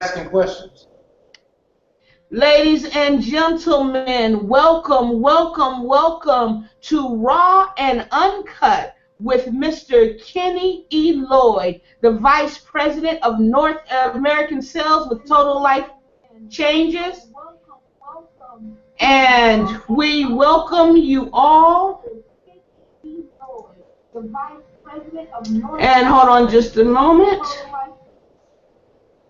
asking questions. Ladies and gentlemen, welcome, welcome, welcome to Raw and Uncut with Mr. Kenny E. Lloyd, the Vice President of North American Sales with Total Life Changes. And we welcome you all. And hold on just a moment.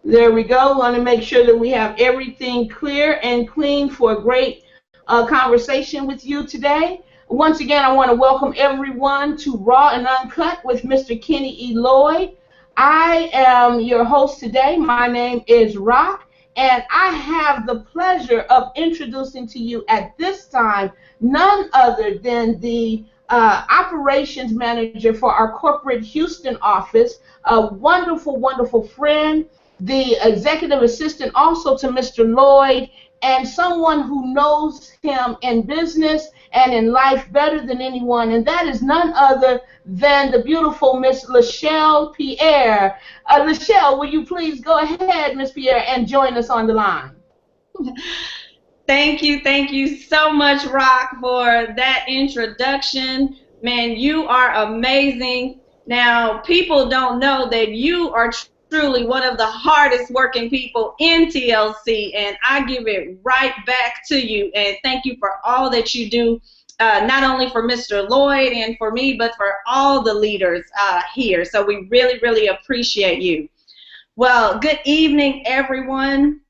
There we go. We want to make sure that we have everything clear and clean for a great conversation with you today. Once again, I want to welcome everyone to Raw and Uncut with Mr. Kenny E. Lloyd. I am your host today. My name is Rock, and I have the pleasure of introducing to you at this time none other than the operations manager for our corporate Houston office, a wonderful, wonderful friend, the executive assistant also to Mr. Lloyd, and someone who knows him in business and in life better than anyone, and that is none other than the beautiful Miss Lachelle Pierre. Lachelle, will you please go ahead, Miss Pierre, and join us on the line? Thank you so much, Rock, for that introduction. Man, you are amazing. Now, people don't know that you are truly one of the hardest working people in TLC, and I give it right back to you. And thank you for all that you do, not only for Mr. Lloyd and for me, but for all the leaders here. So we really, really appreciate you. Well, good evening, everyone.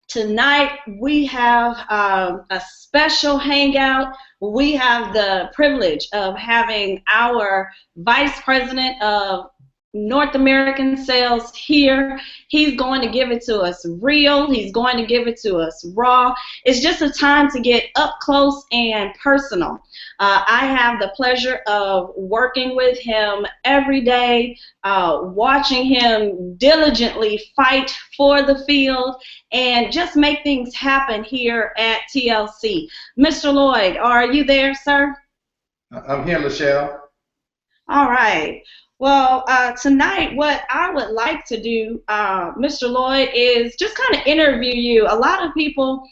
Tonight we have a special hangout. We have the privilege of having our Vice President of North American Sales here. He's going to give it to us real. He's going to give it to us raw. It's just a time to get up close and personal. I have the pleasure of working with him every day, watching him diligently fight for the field and just make things happen here at TLC. Mr. Lloyd, are you there, sir? I'm here, Lachelle. All right. Well, tonight what I would like to do, Mr. Lloyd, is just kind of interview you. A lot of people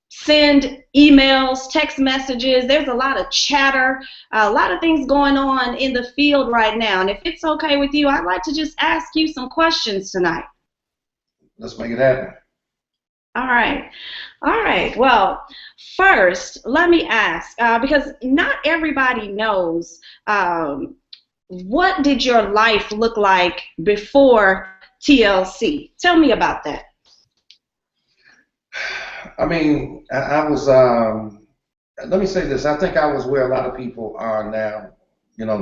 send emails, text messages. There's a lot of chatter, a lot of things going on in the field right now. And if it's okay with you, I'd like to just ask you some questions tonight. Let's make it happen. All right. All right. Well, first, let me ask, because not everybody knows, what did your life look like before TLC? Tell me about that. I mean, I was, let me say this. I think I was where a lot of people are now,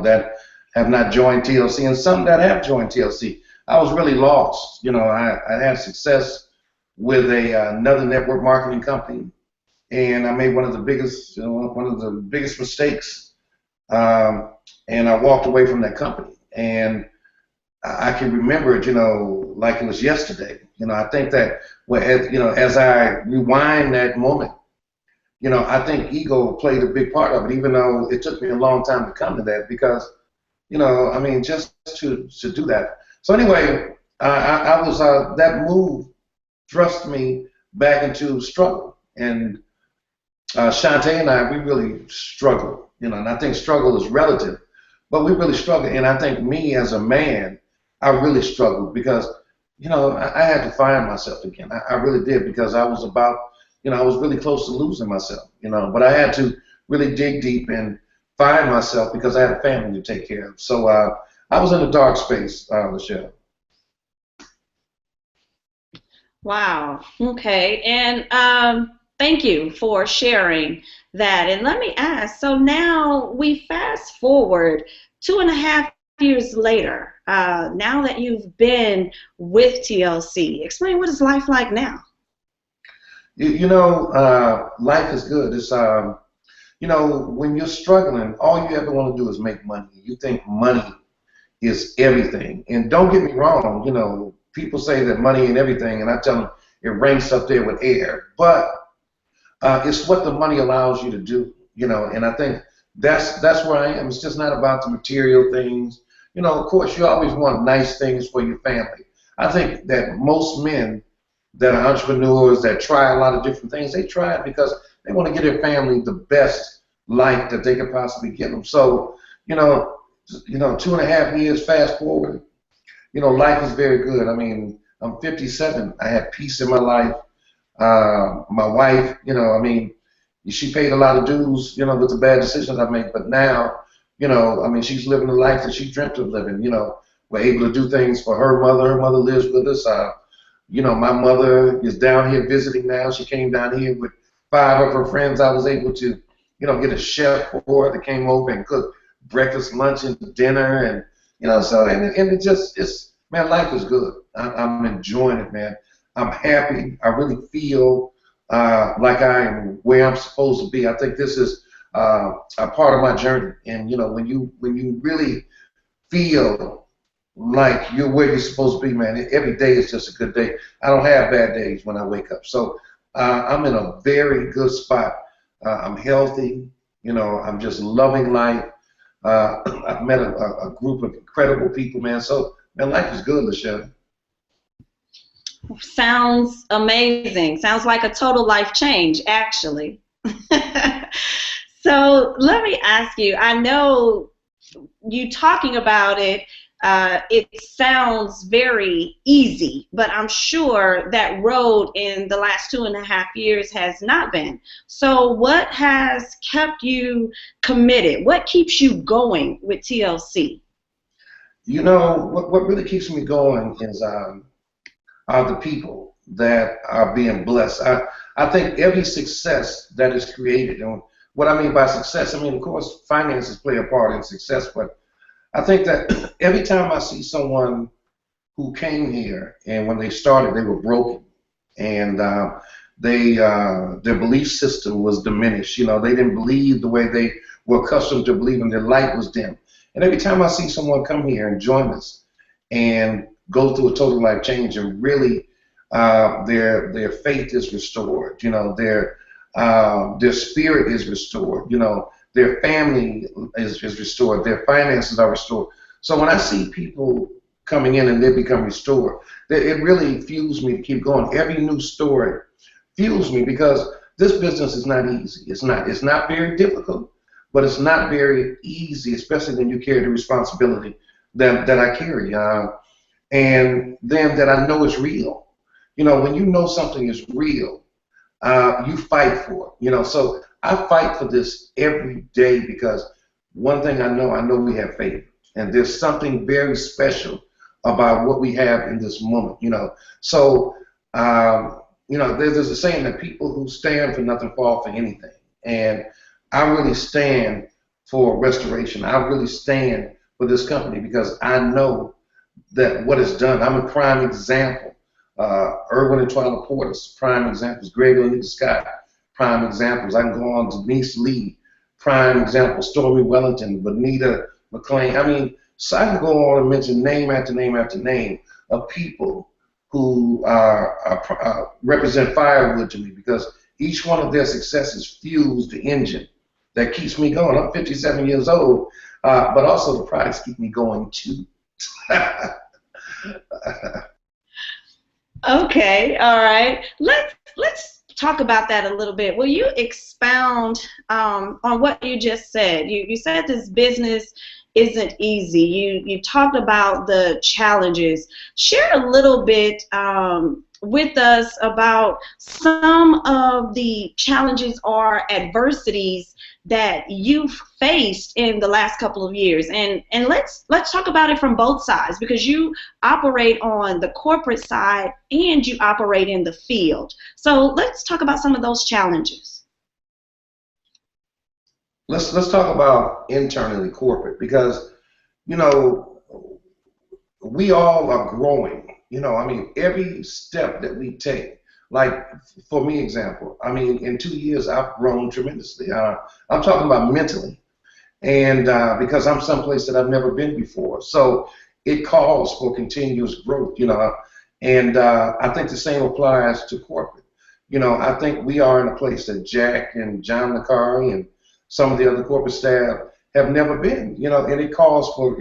that have not joined TLC, and some that have joined TLC. I was really lost. I had success with another network marketing company, and I made one of the biggest mistakes. And I walked away from that company, and I can remember it, like it was yesterday. I think that, as I rewind that moment, I think ego played a big part of it, even though it took me a long time to come to that, because, just to do that. So anyway, I was that move thrust me back into struggle, and Shantae and I, we really struggled, and I think struggle is relative. But we really struggled, and I think me as a man, I really struggled because, I had to find myself again. I really did, because I was I was really close to losing myself, but I had to really dig deep and find myself because I had a family to take care of. So I was in a dark space, Michelle. Wow. Okay. And thank you for sharing that. And let me ask, so now we fast forward 2.5 years later, now that you've been with TLC. Explain, what is life like now? Life is good. It's, when you're struggling, all you ever want to do is make money. You think money is everything. And don't get me wrong, people say that money ain't everything, and I tell them it ranks up there with air. But it's what the money allows you to do, and I think that's where I am. It's just not about the material things. Of course, you always want nice things for your family. I think that most men that are entrepreneurs that try a lot of different things, they try it because they want to give their family the best life that they could possibly give them. So, you know, 2.5 years fast forward, life is very good. I mean, I'm 57. I have peace in my life. My wife, she paid a lot of dues, with the bad decisions I made. But now, she's living the life that she dreamt of living. We're able to do things for her mother. Her mother lives with us. My mother is down here visiting now. She came down here with 5 of her friends. I was able to, get a chef for her that came over and cooked breakfast, lunch, and dinner. And, man, life is good. I'm enjoying it, man. I'm happy. I really feel like I am where I'm supposed to be. I think this is a part of my journey. And, when you really feel like you're where you're supposed to be, man, every day is just a good day. I don't have bad days when I wake up. So I'm in a very good spot. I'm healthy. I'm just loving life. I've met a group of incredible people, man. So, man, life is good, Lachelle. Sounds amazing. Sounds like a total life change, actually. So let me ask you, I know you talking about it, it sounds very easy, but I'm sure that road in the last 2.5 years has not been. So what has kept you committed? What keeps you going with TLC? What really keeps me going is are the people that are being blessed. I think every success that is created, and what I mean by success, of course, finances play a part in success, but I think that every time I see someone who came here and when they started, they were broken, and their belief system was diminished. They didn't believe the way they were accustomed to believing. Their light was dim. And every time I see someone come here and join us and go through a total life change, and really their faith is restored, their spirit is restored, their family is restored, their finances are restored. So when I see people coming in and they become restored, it really fuels me to keep going. Every new story fuels me because this business is not easy. It's not very difficult, but it's not very easy, especially when you carry the responsibility that I carry. And then that I know is real. When you know something is real, you fight for it. So I fight for this every day because one thing I know we have faith, and there's something very special about what we have in this moment. So there's a saying that people who stand for nothing fall for anything, and I really stand for restoration. I really stand for this company because I know that what is done. I'm a prime example. Irwin and Twyla Portis, prime examples. Greg and Anita Scott, prime examples. I can go on to Denise Lee, prime example. Stormy Wellington, Bonita McLean. So I can go on and mention name after name after name of people who represent firewood to me because each one of their successes fuels the engine that keeps me going. I'm 57 years old, but also the products keep me going too. Okay, all right. Let's talk about that a little bit. Will you expound on what you just said? You said this business isn't easy. You talked about the challenges. Share a little bit with us about some of the challenges or adversities that you've faced in the last couple of years, and let's talk about it from both sides because you operate on the corporate side and you operate in the field. So let's talk about some of those challenges. Let's talk about internally corporate because we all are growing. Every step that we take. Like, for me, example, in 2 years, I've grown tremendously. I'm talking about mentally, and because I'm someplace that I've never been before. So it calls for continuous growth, and I think the same applies to corporate. I think we are in a place that Jack and John Licari and some of the other corporate staff have never been, and it calls for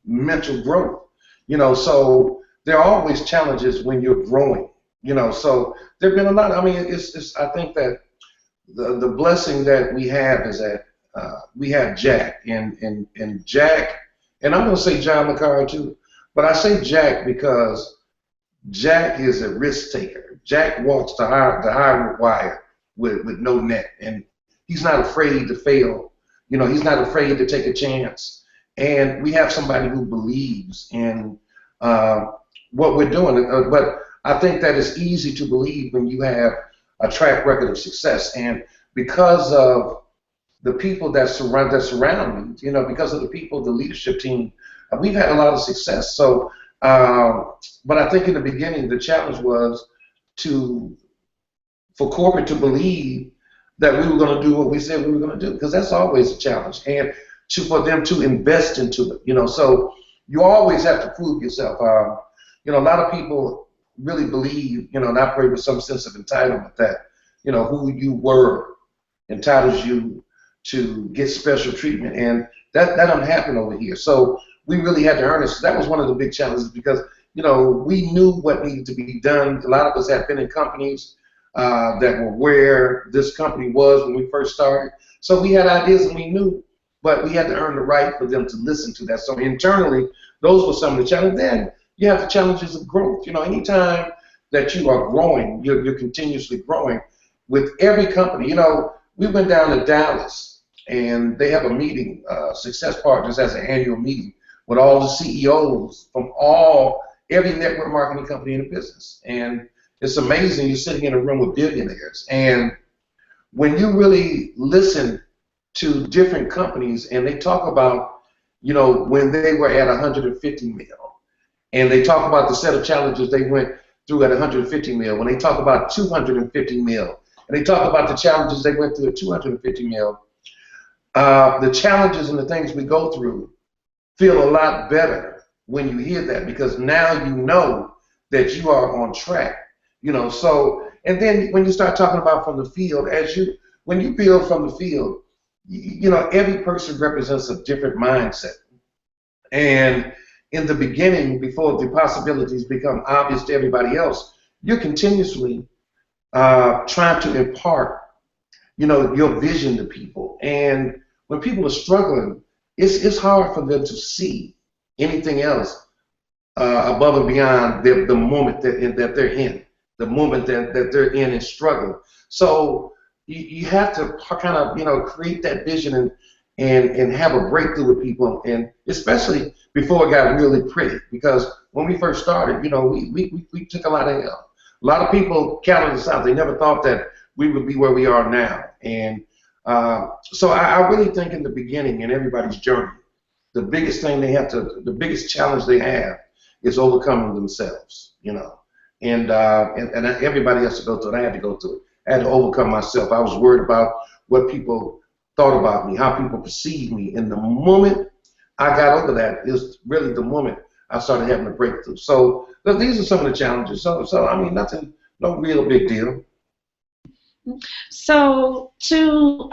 mental growth. So there are always challenges when you're growing, so there have been a lot. I mean, I think that the blessing that we have is that we have Jack, and Jack, and I'm going to say John McCarr too, but I say Jack because Jack is a risk taker. Jack walks the high wire with no net, and he's not afraid to fail. He's not afraid to take a chance. And we have somebody who believes in what we're doing. But I think that it's easy to believe when you have a track record of success. And because of the people that surround me, because of the people, the leadership team, we've had a lot of success. So, but I think in the beginning, the challenge was for corporate to believe that we were going to do what we said we were going to do, because that's always a challenge, and for them to invest into it. So you always have to prove yourself. A lot of people really believe, and operate with some sense of entitlement that, who you were entitles you to get special treatment, and that doesn't happen over here. So we really had to earn it. So that was one of the big challenges, because we knew what needed to be done. A lot of us had been in companies that were where this company was when we first started. So we had ideas and we knew, but we had to earn the right for them to listen to that. So internally, those were some of the challenges. Then you have the challenges of growth. Anytime that you are growing, you're continuously growing with every company. We went down to Dallas, and they have a meeting, Success Partners has an annual meeting with all the CEOs from every network marketing company in the business. And it's amazing. You're sitting in a room with billionaires, and when you really listen to different companies, and they talk about, when they were at 150 mil, and they talk about the set of challenges they went through at 150 mil, when they talk about 250 mil, and they talk about the challenges they went through at 250 mil, the challenges and the things we go through feel a lot better when you hear that, because now you know that you are on track. So, and then when you start talking about from the field, when you build from the field, every person represents a different mindset. And in the beginning, before the possibilities become obvious to everybody else, you're continuously trying to impart, your vision to people. And when people are struggling, it's hard for them to see anything else above and beyond the moment that they're in. The moment that they're in and struggle. So you have to kind of, create that vision and have a breakthrough with people, and especially before it got really pretty, because when we first started, we took a lot of hell. A lot of people counted us out. They never thought that we would be where we are now. And so I really think in the beginning, in everybody's journey, the biggest challenge they have is overcoming themselves, And everybody has to go through it. I had to go through it. I had to overcome myself. I was worried about what people thought about me, how people perceived me. And the moment I got over that is really the moment I started having a breakthrough. So these are some of the challenges. So I mean, no real big deal. So to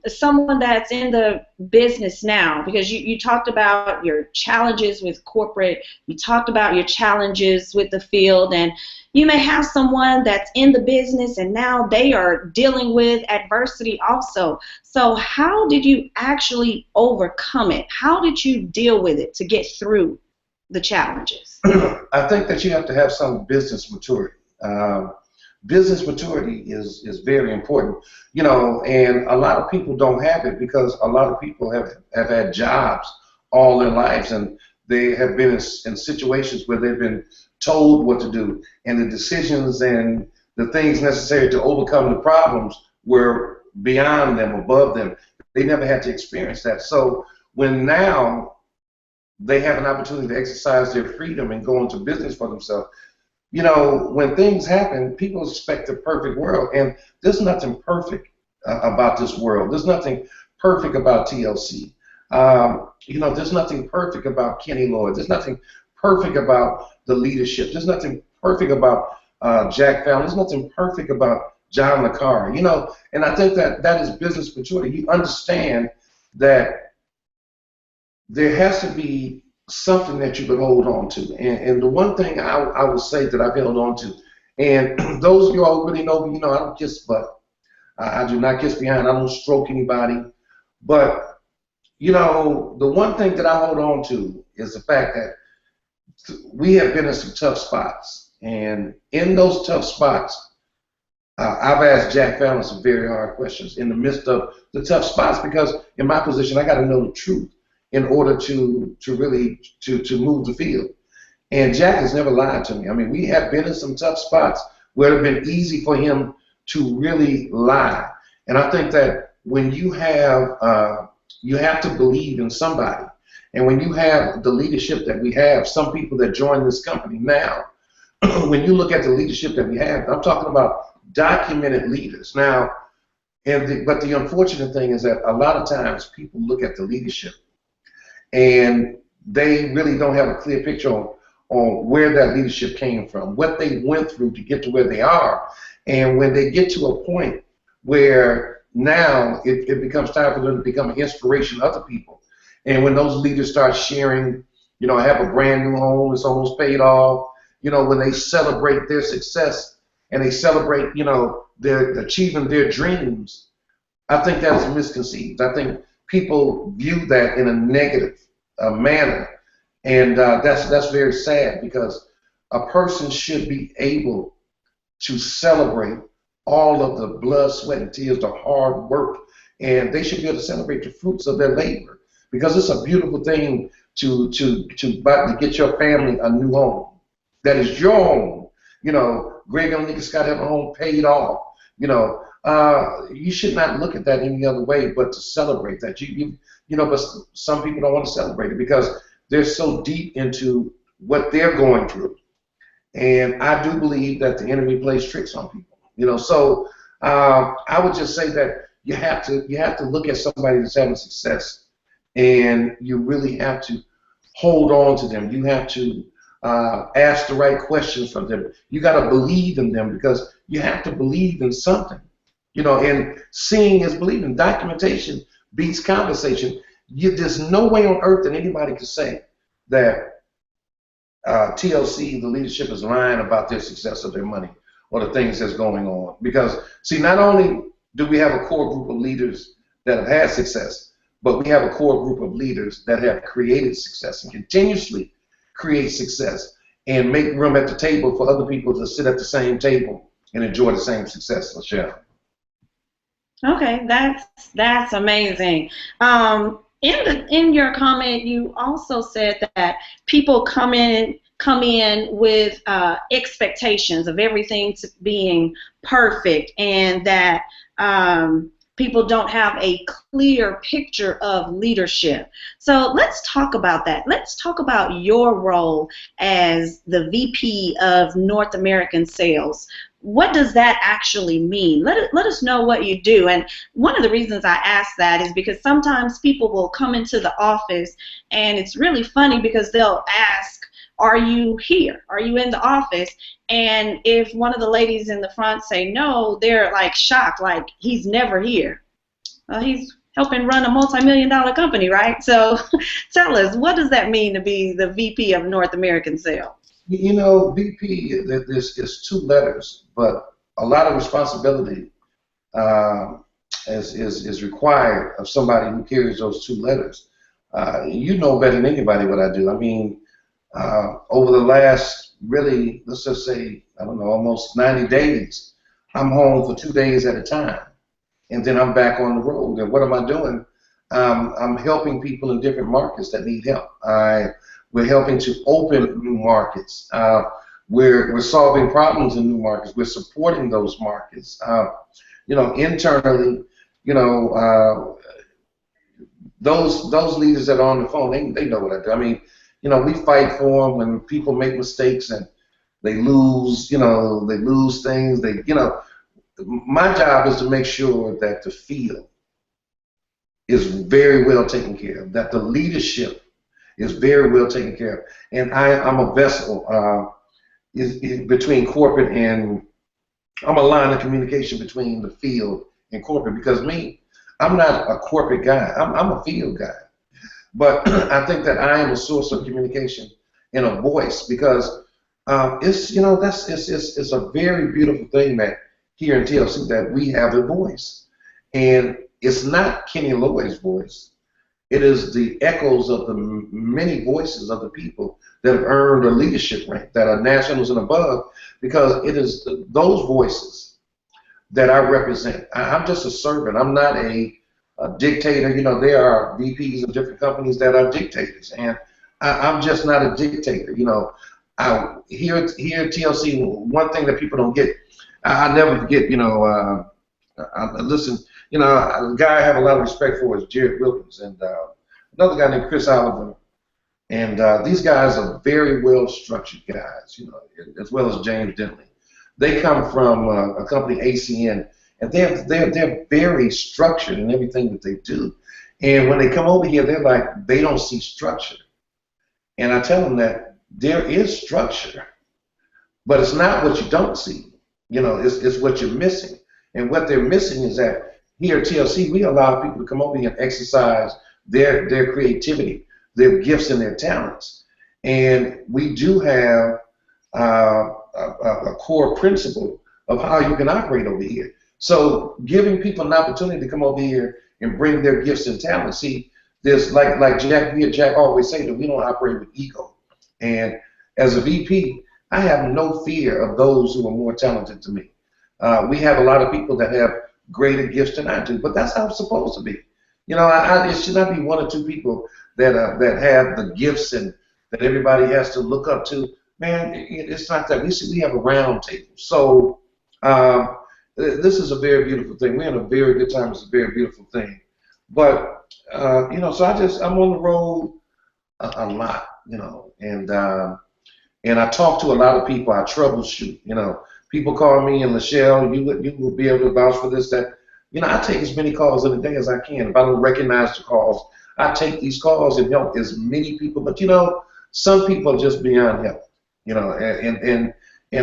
someone that's in the business now, because you talked about your challenges with corporate, you talked about your challenges with the field, and you may have someone that's in the business and now they are dealing with adversity also. So how did you actually overcome it? How did you deal with it to get through the challenges? I think that you have to have some business maturity. Business maturity is very important, and a lot of people don't have it, because a lot of people have had jobs all their lives, and they have been in situations where they've been told what to do, and the decisions and the things necessary to overcome the problems were beyond them, above them. They never had to experience that. So when now they have an opportunity to exercise their freedom and go into business for themselves, when things happen, people expect a perfect world, and there's nothing perfect about this world. There's nothing perfect about TLC. There's nothing perfect about Kenny Lloyd. There's nothing perfect about the leadership. There's nothing perfect about Jack Fallon. There's nothing perfect about John McCarr. And I think that is business maturity. You understand that there has to be something that you can hold on to. And the one thing I would say that I've held on to, and those of you all who really know me, you know I don't kiss butt. I do not kiss behind. I don't stroke anybody. But, you know, the one thing that I hold on to is the fact that we have been in some tough spots. And in those tough spots, I've asked Jack Fallon some very hard questions in the midst of the tough spots, because in my position, I got to know the truth in order to really move the field. And Jack has never lied to me. I mean, we have been in some tough spots where it's been easy for him to really lie. And I think that when you have to believe in somebody. And when you have the leadership that we have, some people that join this company now, when you look at the leadership that we have, I'm talking about documented leaders. Now, but the unfortunate thing is that a lot of times people look at the leadership and they really don't have a clear picture on where that leadership came from, what they went through to get to where they are. And when they get to a point where now it becomes time for them to become an inspiration to other people, and when those leaders start sharing, you know, I have a brand new home, it's almost paid off, you know, when they celebrate their success and they celebrate, you know, their achieving their dreams, I think that's misconceived. I think people view that in a negative manner, and that's very sad, because a person should be able to celebrate all of the blood, sweat, and tears, the hard work, and they should be able to celebrate the fruits of their labor, because it's a beautiful thing to get your family a new home that is your home. You know, Greg and Nika Scott have a home paid off. You know, you should not look at that any other way but to celebrate that. You know, but some people don't want to celebrate it because they're so deep into what they're going through. And I do believe that the enemy plays tricks on people. You know, so I would just say that you have to look at somebody that's having success, and you really have to hold on to them. You have to ask the right questions from them. You got to believe in them, because you have to believe in something. You know, and seeing is believing. Documentation beats conversation. There's no way on earth that anybody could say that TLC, the leadership, is lying about their success or their money or the things that's going on. Because, see, not only do we have a core group of leaders that have had success, but we have a core group of leaders that have created success and continuously create success and make room at the table for other people to sit at the same table and enjoy the same success. Michelle. Okay, that's amazing. In your comment, you also said that people come in with expectations of everything being perfect, and that people don't have a clear picture of leadership. So let's talk about that. Let's talk about your role as the VP of North American Sales. What does that actually mean? Let us know what you do. And one of the reasons I ask that is because sometimes people will come into the office, and it's really funny because they'll ask, are you here? Are you in the office? And if one of the ladies in the front say no, they're like shocked, like he's never here. Well, he's helping run a multi-million-dollar company, right? So tell us, what does that mean to be the VP of North American Sales? You know, VP is two letters, but a lot of responsibility is required of somebody who carries those two letters. You know better than anybody what I do. I mean, over the last, really, let's just say, I don't know, almost 90 days, I'm home for 2 days at a time, and then I'm back on the road. And what am I doing? I'm helping people in different markets that need help. We're helping to open new markets. We're solving problems in new markets. We're supporting those markets. You know, internally, you know, those leaders that are on the phone, they know what I do. I mean, you know, we fight for them when people make mistakes and they lose. You know, they lose things. You know, my job is to make sure that the field is very well taken care of, that the leadership is very well taken care of. And I'm a vessel between corporate, and I'm a line of communication between the field and corporate, because I'm not a corporate guy. I'm a field guy. But I think that I am a source of communication and a voice because it's it's a very beautiful thing that here in TLC that we have a voice, and it's not Kenny Lloyd's voice. It is the echoes of the many voices of the people that have earned a leadership rank that are nationals and above, because it is those voices that I represent. I'm just a servant. I'm not a dictator. You know, there are VPs of different companies that are dictators, and I'm just not a dictator. You know, here at TLC, one thing that people don't get, I never forget. You know, listen. You know, a guy I have a lot of respect for is Jared Wilkins, and another guy named Chris Oliver. And these guys are very well structured guys, you know, as well as James Dentley. They come from a company, ACN, and they're very structured in everything that they do. And when they come over here, they're like, they don't see structure. And I tell them that there is structure, but it's not what you don't see. You know, it's what you're missing. And what they're missing is that here at TLC, we allow people to come over here and exercise their creativity, their gifts and their talents. And we do have a core principle of how you can operate over here. So giving people an opportunity to come over here and bring their gifts and talents. See, there's like Jack always say that we don't operate with ego. And as a VP, I have no fear of those who are more talented to me. We have a lot of people that have greater gifts than I do, but that's how it's supposed to be. You know, it should not be one or two people that have the gifts and that everybody has to look up to. Man, it's not that. We have a round table. So this is a very beautiful thing. We're in a very good time. It's a very beautiful thing. But you know, so I'm on the road a lot. You know, and I talk to a lot of people. I troubleshoot. You know, people call me, and Lachelle, you will be able to vouch for this, that, you know, I take as many calls in a day as I can. If I don't recognize the calls, I take these calls and help as many people. But, you know, some people are just beyond help, you know, and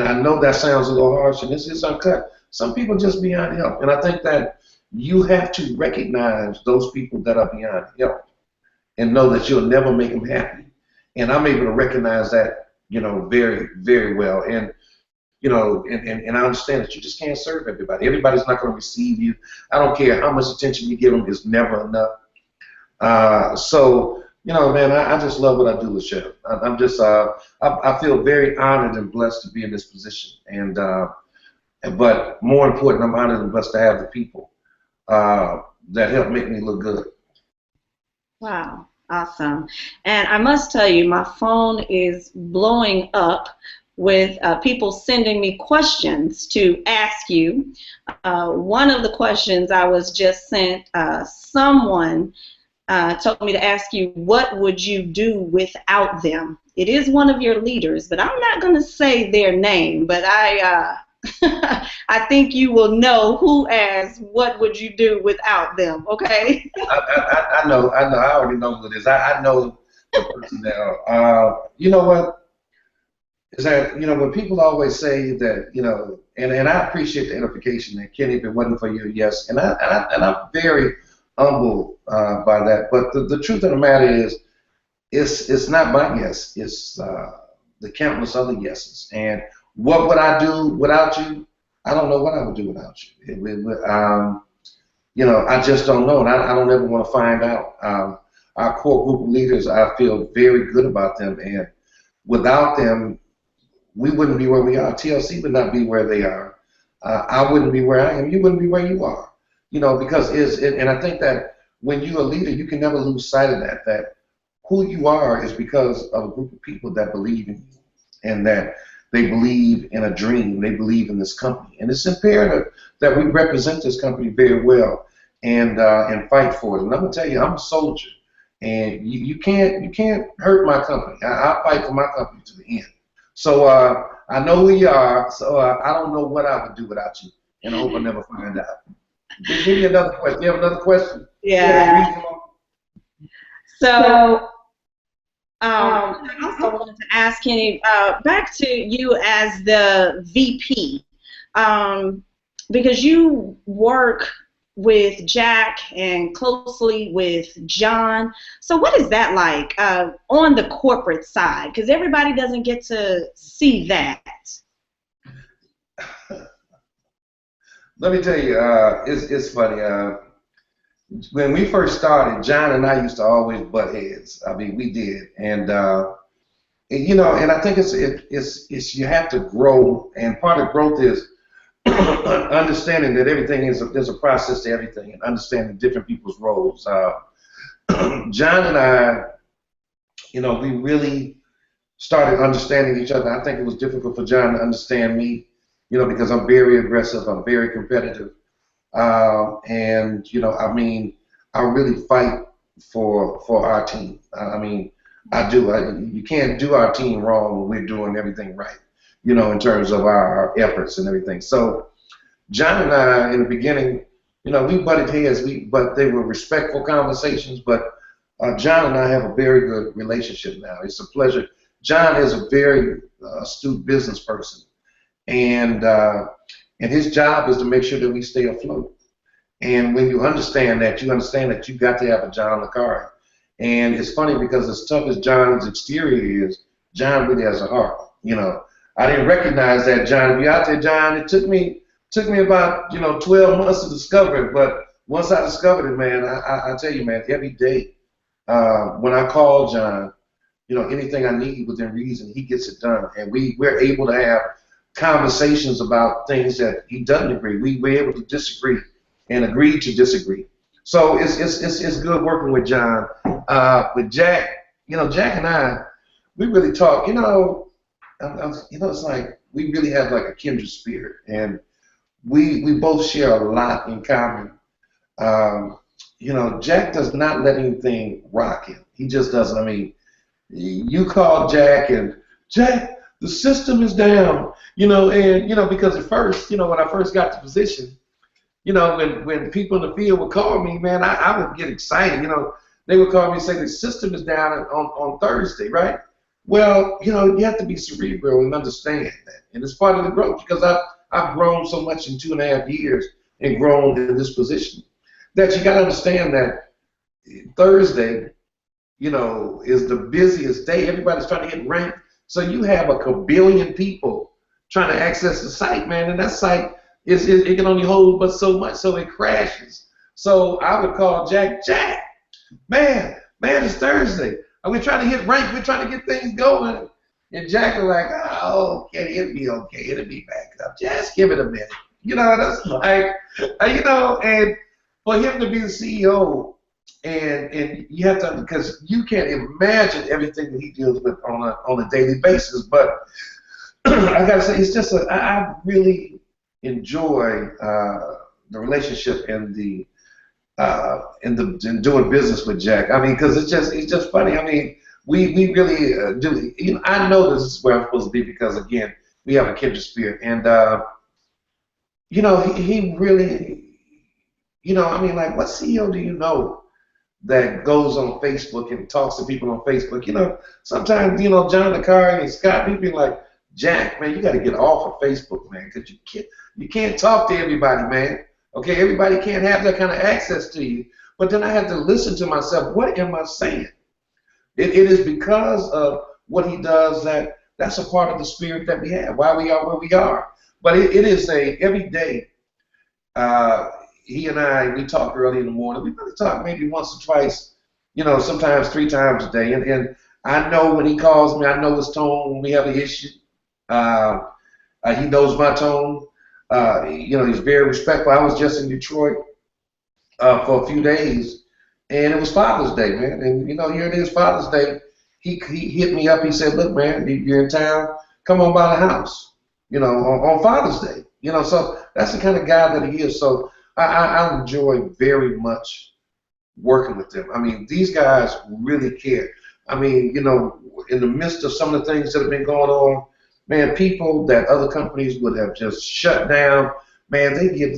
I know that sounds a little harsh, and this is Uncut. Some people are just beyond help. And I think that you have to recognize those people that are beyond help and know that you'll never make them happy. And I'm able to recognize that, you know, very, very well. And you know, and I understand that you just can't serve everybody. Everybody's not going to receive you. I don't care how much attention you give them, it's never enough. So, you know, man, I just love what I do with Chef. I'm just, I feel very honored and blessed to be in this position. And, but more important, I'm honored and blessed to have the people that help make me look good. Wow, awesome. And I must tell you, my phone is blowing up with people sending me questions to ask you. One of the questions I was just sent, someone told me to ask you, what would you do without them? It is one of your leaders, but I'm not going to say their name, but I think you will know who asked, what would you do without them, okay? I know, I already know who it is. I know the person there. You know what? Is that, you know, when people always say that, you know, and I appreciate the edification that Kenny, if it wasn't for you, yes, and I'm very humbled by that. But the truth of the matter is, it's not my yes, it's the countless other yeses. And what would I do without you? I don't know what I would do without you. You know, I just don't know, and I don't ever want to find out. Our core group of leaders, I feel very good about them, and without them, we wouldn't be where we are. TLC would not be where they are. I wouldn't be where I am. You wouldn't be where you are. You know, because and I think that when you're a leader, you can never lose sight of that who you are is because of a group of people that believe in you and that they believe in a dream. They believe in this company. And it's imperative that we represent this company very well and fight for it. And I'm going to tell you, I'm a soldier. And you can't hurt my company. I'll fight for my company to the end. So I know who you are, so I don't know what I would do without you, and I hope I never find out. Give me another question. You have another question? Yeah. So I also wanted to ask Kenny, back to you as the VP, because you work with Jack and closely with John. So what is that like on the corporate side? Because everybody doesn't get to see that. Let me tell you, it's funny. When we first started, John and I used to always butt heads. I mean, we did, and you know, and I think it's you have to grow, and part of growth is understanding that everything there's a process to everything, and understanding different people's roles. John and I, you know, we really started understanding each other. I think it was difficult for John to understand me, you know, because I'm very aggressive, I'm very competitive, and you know, I mean, I really fight for our team. I mean, I do. You can't do our team wrong when we're doing everything right, you know, in terms of our efforts and everything. So John and I, in the beginning, you know, we butted heads, but they were respectful conversations. But John and I have a very good relationship now. It's a pleasure. John is a very astute business person, and his job is to make sure that we stay afloat. And when you understand that you got to have a John LeCarre. And it's funny because as tough as John's exterior is, John really has a heart. You know, I didn't recognize that, John. If you're out there, John, it took me about, you know, 12 months to discover it. But once I discovered it, man, I tell you, man, every day when I call John, you know, anything I need within reason, he gets it done. And we're able to have conversations about things that he doesn't agree. We're able to disagree and agree to disagree. So it's good working with John. With Jack, you know, Jack and I, we really talk. You know, you know, it's like we really have like a kindred spirit, and we both share a lot in common. You know, Jack does not let anything rock him. He just doesn't. I mean, you call Jack and Jack, the system is down. You know, and you know, because at first, you know, when I first got the position, you know, when people in the field would call me, man, I would get excited. You know, they would call me and say the system is down on Thursday, right? Well, you know, you have to be cerebral and understand that, and it's part of the growth because I've grown so much in 2.5 years and grown in this position that you got to understand that Thursday, you know, is the busiest day. Everybody's trying to get ranked, so you have a kabillion people trying to access the site, man, and that site. It can only hold but so much, so it crashes. So I would call Jack, man, it's Thursday. Are we trying to hit rank? We're trying to get things going. And Jack was like, oh, okay, it'll be okay. It'll be back up. Just give it a minute. You know, that's like, you know, and for him to be the CEO, and you have to, because you can't imagine everything that he deals with on a daily basis. But I got to say, it's just, I really enjoy the relationship and in doing business with Jack. I mean, because it's just funny. I mean, we really do. You know, I know this is where I'm supposed to be because again, we have a kindred spirit, and you know, he really, you know, I mean, like, what CEO do you know that goes on Facebook and talks to people on Facebook? You know, sometimes, you know, John LeCarre and Scott, people be like, Jack, man, you got to get off of Facebook, man, because you can't talk to everybody, man. Okay, everybody can't have that kind of access to you. But then I had to listen to myself. What am I saying? It is because of what he does that's a part of the spirit that we have, why we are where we are. But it is every day. He and I, we talk early in the morning. We really talk maybe once or twice, you know, sometimes 3 times a day. And I know when he calls me, I know his tone when we have an issue. He knows my tone. You know, he's very respectful. I was just in Detroit for a few days, and it was Father's Day, man. And you know, here it is, Father's Day. He hit me up. He said, "Look, man, you're in town. Come on by the house. You know, on Father's Day. You know, so that's the kind of guy that he is. So I enjoy very much working with them. I mean, these guys really care. I mean, you know, in the midst of some of the things that have been going on. Man, people that other companies would have just shut down, man, they give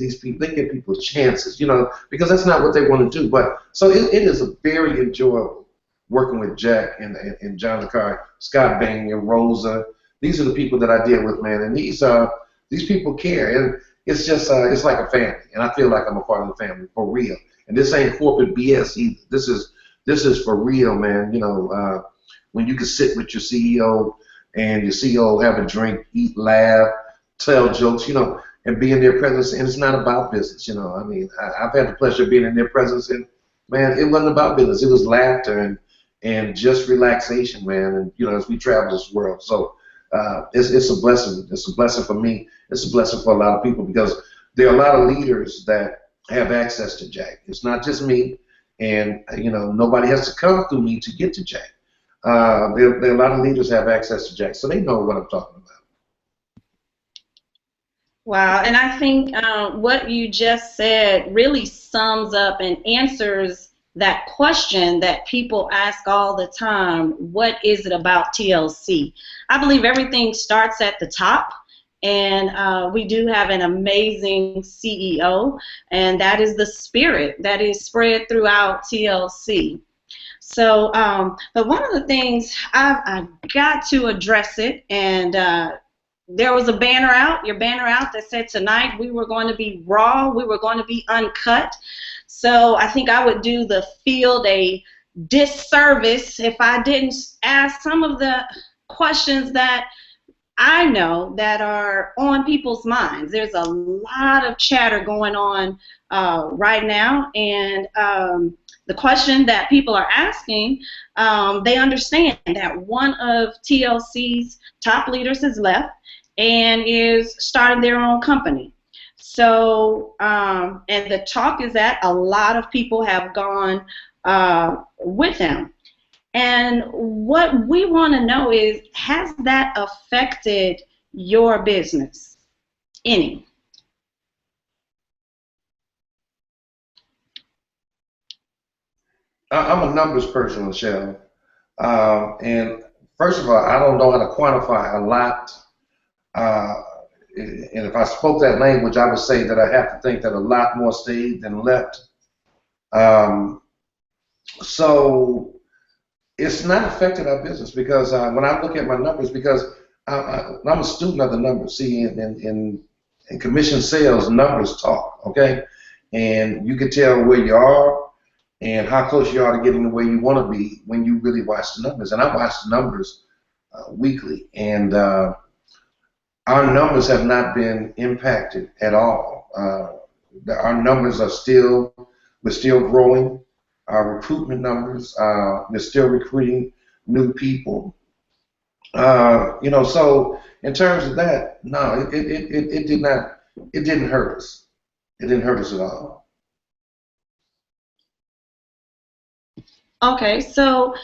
people chances, you know, because that's not what they want to do. But so it is a very enjoyable working with Jack and John LeCarre, Scott Bain and Rosa. These are the people that I deal with, man, and these people care. And it's just it's like a family, and I feel like I'm a part of the family for real. And this ain't corporate BS either. This is for real, man. You know, when you can sit with your CEO and your CEO have a drink, eat, laugh, tell jokes, you know, and be in their presence, and it's not about business, you know. I mean, I've had the pleasure of being in their presence, and man, it wasn't about business. It was laughter and just relaxation, man. And you know, as we travel this world, so it's a blessing. It's a blessing for me. It's a blessing for a lot of people because there are a lot of leaders that have access to Jack. It's not just me, and you know, nobody has to come through me to get to Jack. There are a lot of leaders have access to Jack, so they know what I'm talking about. Wow, and I think what you just said really sums up and answers that question that people ask all the time: what is it about TLC? I believe everything starts at the top, and we do have an amazing CEO, and that is the spirit that is spread throughout TLC. So, but one of the things I've got to address it, and there was a banner out, your banner out, that said tonight we were going to be raw, we were going to be uncut. So I think I would do the field a disservice if I didn't ask some of the questions that I know that are on people's minds. There's a lot of chatter going on right now, and the question that people are asking, they understand that one of TLC's top leaders has left and is starting their own company. So, and the talk is that a lot of people have gone with him. And what we want to know is, has that affected your business? Any? I'm a numbers person, Michelle. And first of all, I don't know how to quantify a lot. And if I spoke that language, I would say that I have to think that a lot more stayed than left. So it's not affected our business because when I look at my numbers, because I'm a student of the numbers. See, in commission sales, numbers talk, okay? And you can tell where you are and how close you are to getting to where you want to be when you really watch the numbers. And I watch the numbers weekly, and our numbers have not been impacted at all. Our numbers are still, we're still growing. Our recruitment numbers, we're still recruiting new people. You know, so in terms of that, no, it did not, it didn't hurt us. It didn't hurt us at all. Okay, so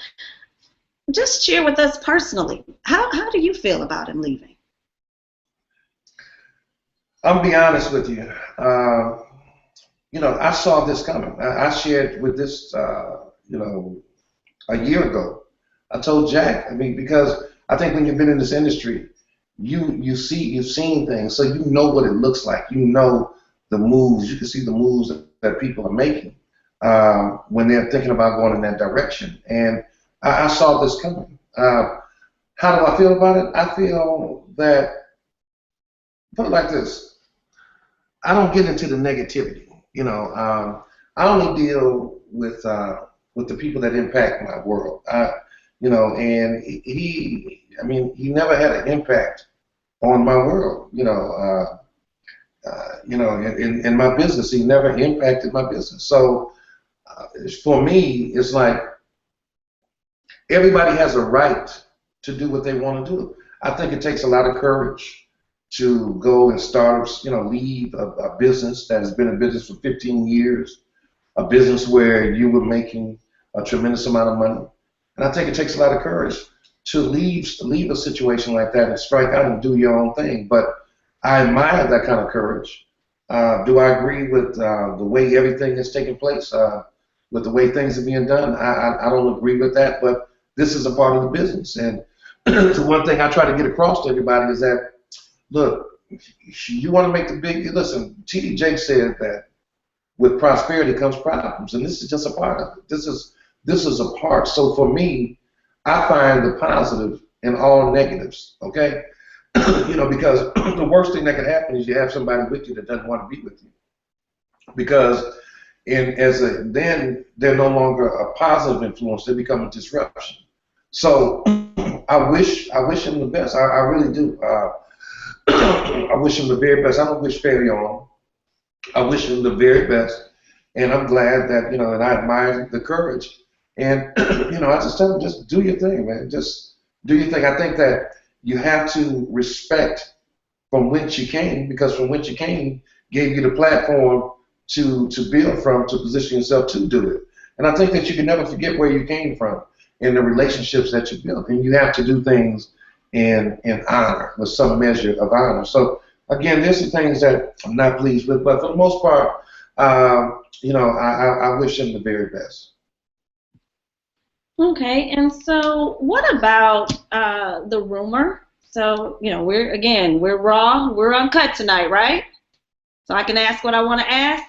just share with us personally, how do you feel about him leaving? I'm gonna be honest with you. You know, I saw this coming. I shared with this, you know, a year ago. I told Jack. I mean, because I think when you've been in this industry, you've seen things, so you know what it looks like. You know the moves. You can see the moves that people are making when they're thinking about going in that direction. And I saw this coming. How do I feel about it? I feel that, put it like this, I don't get into the negativity. You know, I only deal with the people that impact my world. You know, and I mean, he never had an impact on my world. You know, in my business, he never impacted my business. So for me, it's like everybody has a right to do what they want to do. I think it takes a lot of courage to go and start, you know, leave a business that has been in business for 15 years, a business where you were making a tremendous amount of money. And I think it takes a lot of courage to leave a situation like that and strike out and do your own thing. But I admire that kind of courage. Do I agree with the way everything is taking place, with the way things are being done? I don't agree with that, but this is a part of the business. And the one thing I try to get across to everybody is that, look, you want to make the big, listen, T.D. Jakes said that with prosperity comes problems, and this is just a part of it. This is a part. So for me, I find the positive in all negatives, okay? Because the worst thing that could happen is you have somebody with you that doesn't want to be with you. Because then they're no longer a positive influence; they become a disruption. So I wish him the best. I really do. I wish him the very best. I don't wish failure on him. I wish him the very best, and I'm glad that and I admire the courage. And I just tell him, just do your thing, man. Just do your thing. I think that you have to respect from whence you came, because from whence you came gave you the platform to build from, to position yourself to do it. And I think that you can never forget where you came from and the relationships that you built. And you have to do things in honor, with some measure of honor. So again, there's some things that I'm not pleased with, but for the most part, I wish him the very best. Okay, and so what about the rumor? So, we're raw, we're uncut tonight, right? So I can ask what I want to ask?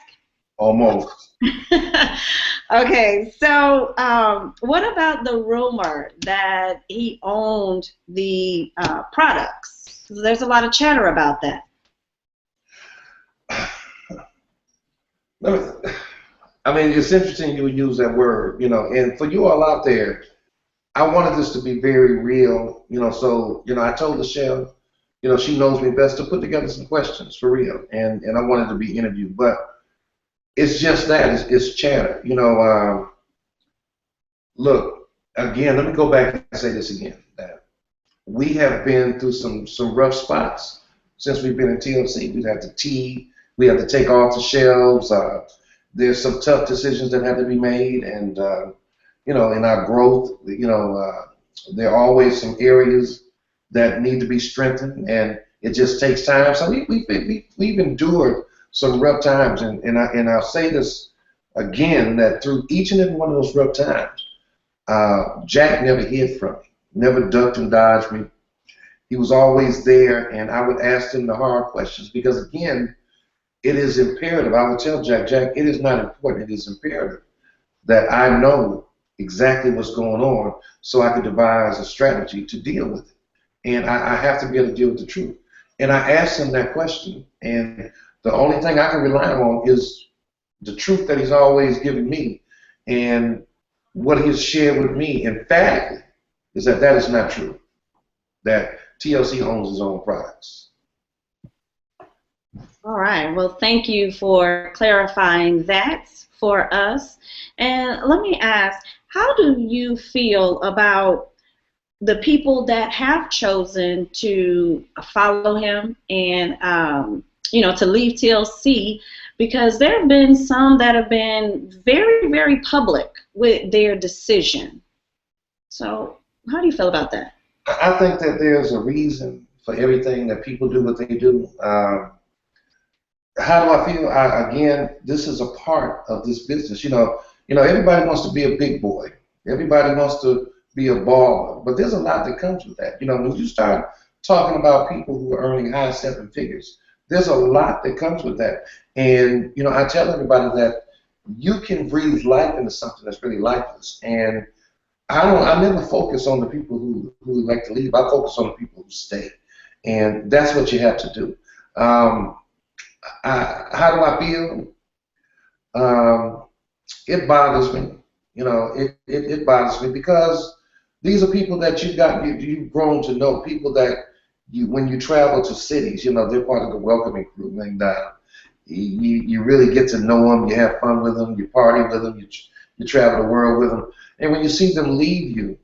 Almost. Okay, so what about the rumor that he owned the products? There's a lot of chatter about that. I mean, it's interesting you would use that word, and for you all out there, I wanted this to be very real, so, I told Michelle, she knows me best, to put together some questions for real, and I wanted to be interviewed, but it's just that, it's chatter, look, again, let me go back and say this again, that we have been through some rough spots since we've been in TLC. We've had we had to take off the shelves, there's some tough decisions that have to be made, and in our growth, there are always some areas that need to be strengthened, and it just takes time. So we've endured some rough times, and I'll say this again, that through each and every one of those rough times, Jack never hid from me, never ducked and dodged me. He was always there, and I would ask him the hard questions, because again, it is imperative. I would tell Jack, it is not important, it is imperative that I know exactly what's going on so I can devise a strategy to deal with it. And I have to be able to deal with the truth. And I asked him that question, and the only thing I can rely on is the truth that he's always given me, and what he has shared with me emphatically is that is not true, that TLC owns its own products. All right. Well, thank you for clarifying that for us. And let me ask, how do you feel about the people that have chosen to follow him and, to leave TLC? Because there have been some that have been very, very public with their decision. So how do you feel about that? I think that there's a reason for everything that people do what they do. How do I feel? Again, this is a part of this business. Everybody wants to be a big boy. Everybody wants to be a baller. But there's a lot that comes with that. When you start talking about people who are earning high seven figures, there's a lot that comes with that. And, I tell everybody that you can breathe life into something that's really lifeless. And I never focus on the people who like to leave. I focus on the people who stay. And that's what you have to do. How do I feel? It bothers me. It bothers me, because these are people that you've grown to know, people that when you travel to cities, they're part of the welcoming crew, and you really get to know them, you have fun with them, you party with them, you travel the world with them, and when you see them leave you,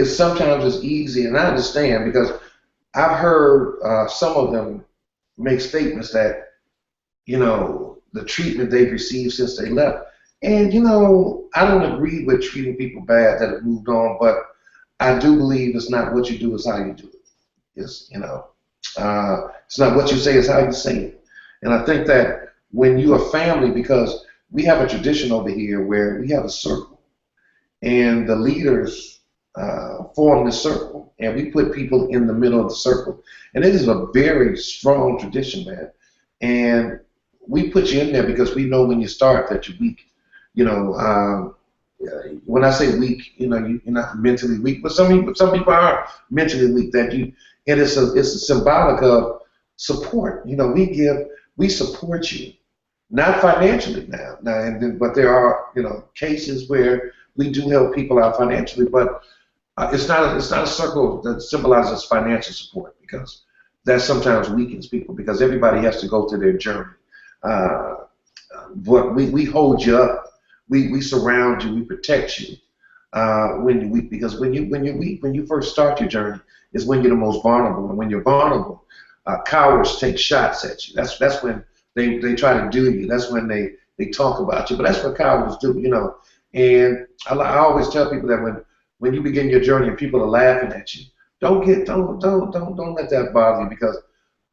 sometimes it's easy, and I understand, because I've heard some of them make statements that, the treatment they've received since they left. And, I don't agree with treating people bad that have moved on, but I do believe it's not what you do, it's how you do it. It's not what you say, it's how you say it. And I think that when you're a family, because we have a tradition over here where we have a circle, and the leaders form this circle, and we put people in the middle of the circle. And it is a very strong tradition, man. And we put you in there because we know when you start that you're weak. When I say weak, you're not mentally weak, but some people are mentally weak. That and it's a symbolic of support. You know, we support you, not financially but there are, you know, cases where we do help people out financially, but it's not a circle that symbolizes financial support, because that sometimes weakens people, because everybody has to go through their journey. But we hold you up, we surround you, we protect you when you're weak, because when you're weak, when you first start your journey, is when you're the most vulnerable, and when you're vulnerable, cowards take shots at you. That's when they try to do you. That's when they talk about you. But that's what cowards do, you know. And I always tell people that when you begin your journey and people are laughing at you, don't let that bother you, because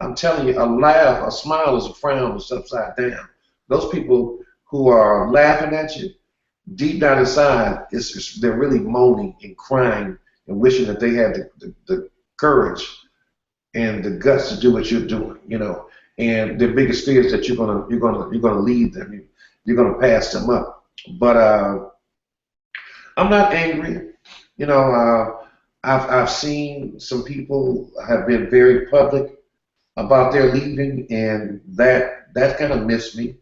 I'm telling you, a smile is a frown that's upside down. Those people who are laughing at you, deep down inside, they're really moaning and crying and wishing that they had the courage and the guts to do what you're doing, you know. And their biggest fear is that you're gonna leave them, you're gonna pass them up. But I'm not angry, you know. I've seen some people have been very public about their leaving, and that kind of missed me,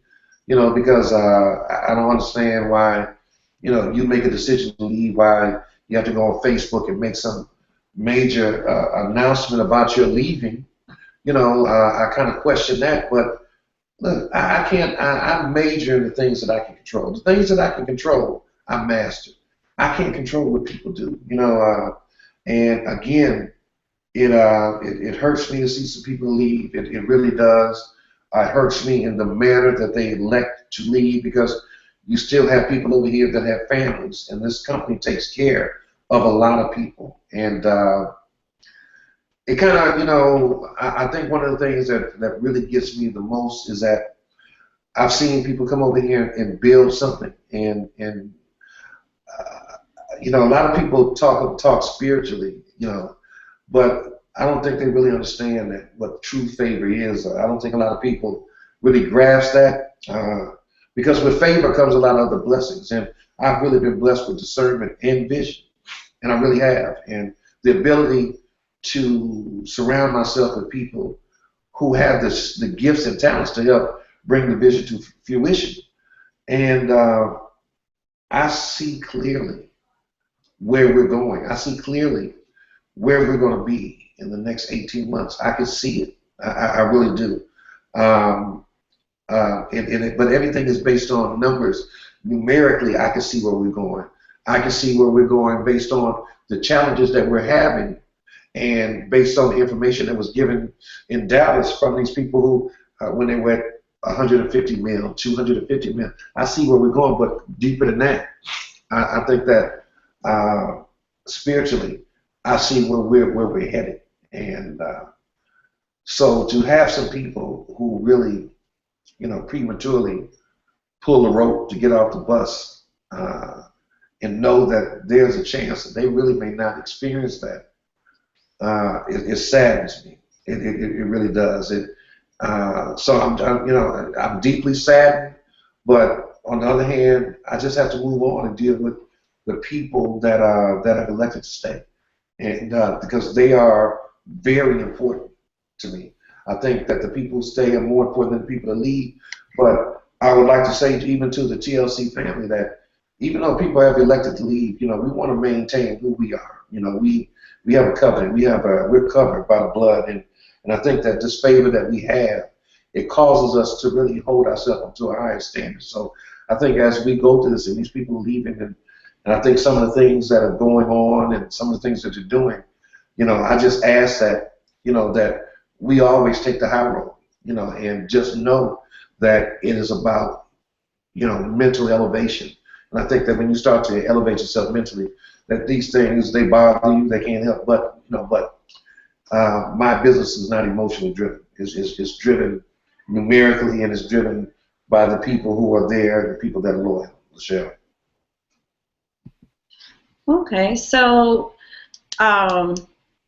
you know, because I don't understand why, you know, you make a decision to leave, why you have to go on Facebook and make some major announcement about your leaving. You know, I kind of question that, but look, I can't. I major in the things that I can control. The things that I can control, I master. I can't control what people do, you know. And again, it hurts me to see some people leave. It really does. It hurts me in the manner that they elect to leave, because you still have people over here that have families, and this company takes care of a lot of people. And it kind of, you know, I think one of the things that really gets me the most is that I've seen people come over here and build something, and you know, a lot of people talk spiritually, you know, but I don't think they really understand that what true favor is. I don't think a lot of people really grasp that, because with favor comes a lot of other blessings, and I've really been blessed with discernment and vision, and I really have, and the ability to surround myself with people who have the gifts and talents to help bring the vision to fruition. And I see clearly where we're going. I see clearly where we're going to be in the next 18 months. I can see it. I really do. But everything is based on numbers. Numerically, I can see where we're going. I can see where we're going based on the challenges that we're having, and based on the information that was given in Dallas from these people who, when they were at 150 mil, 250 mil, I see where we're going. But deeper than that, I think that spiritually, I see where we're headed. And so to have some people who really, you know, prematurely pull the rope to get off the bus, and know that there's a chance that they really may not experience that, it saddens me. It really does. So I'm deeply saddened, but on the other hand, I just have to move on and deal with the people that have elected to stay, and because they are very important to me. I think that the people who stay are more important than the people that leave. But I would like to say even to the TLC family that even though people have elected to leave, you know, we want to maintain who we are. You know, we have a covenant. We're covered by the blood, and I think that this favor that we have, it causes us to really hold ourselves up to a higher standard. So I think as we go through this, and these people are leaving, and I think some of the things that are going on and some of the things that you're doing, you know, I just ask that, you know, that we always take the high road, you know, and just know that it is about, you know, mental elevation. And I think that when you start to elevate yourself mentally, that these things, they bother you, they can't help but, you know, but my business is not emotionally driven. It's driven numerically, and it's driven by the people who are there, the people that are loyal. Michelle. Okay, so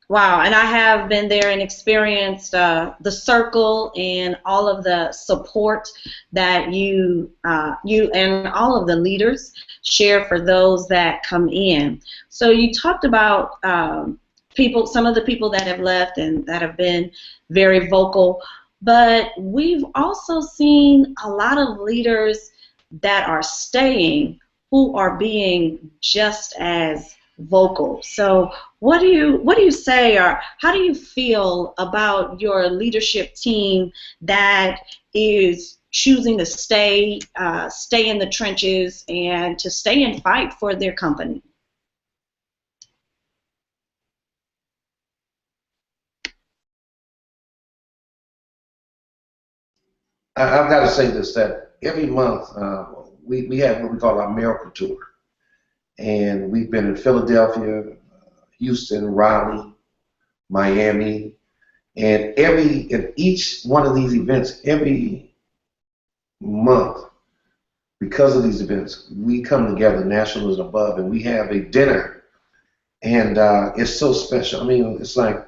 wow, and I have been there and experienced the circle and all of the support that you and all of the leaders share for those that come in. So you talked about people, some of the people that have left and that have been very vocal. But we've also seen a lot of leaders that are staying who are being just as vocal. So what do you say, or how do you feel about your leadership team that is choosing to stay in the trenches and to stay and fight for their company? I've got to say this, that every month we have what we call our miracle tour. And we've been in Philadelphia, Houston, Raleigh, Miami, and in each one of these events, every month, because of these events, we come together, National is above, and we have a dinner, and it's so special. I mean, it's like,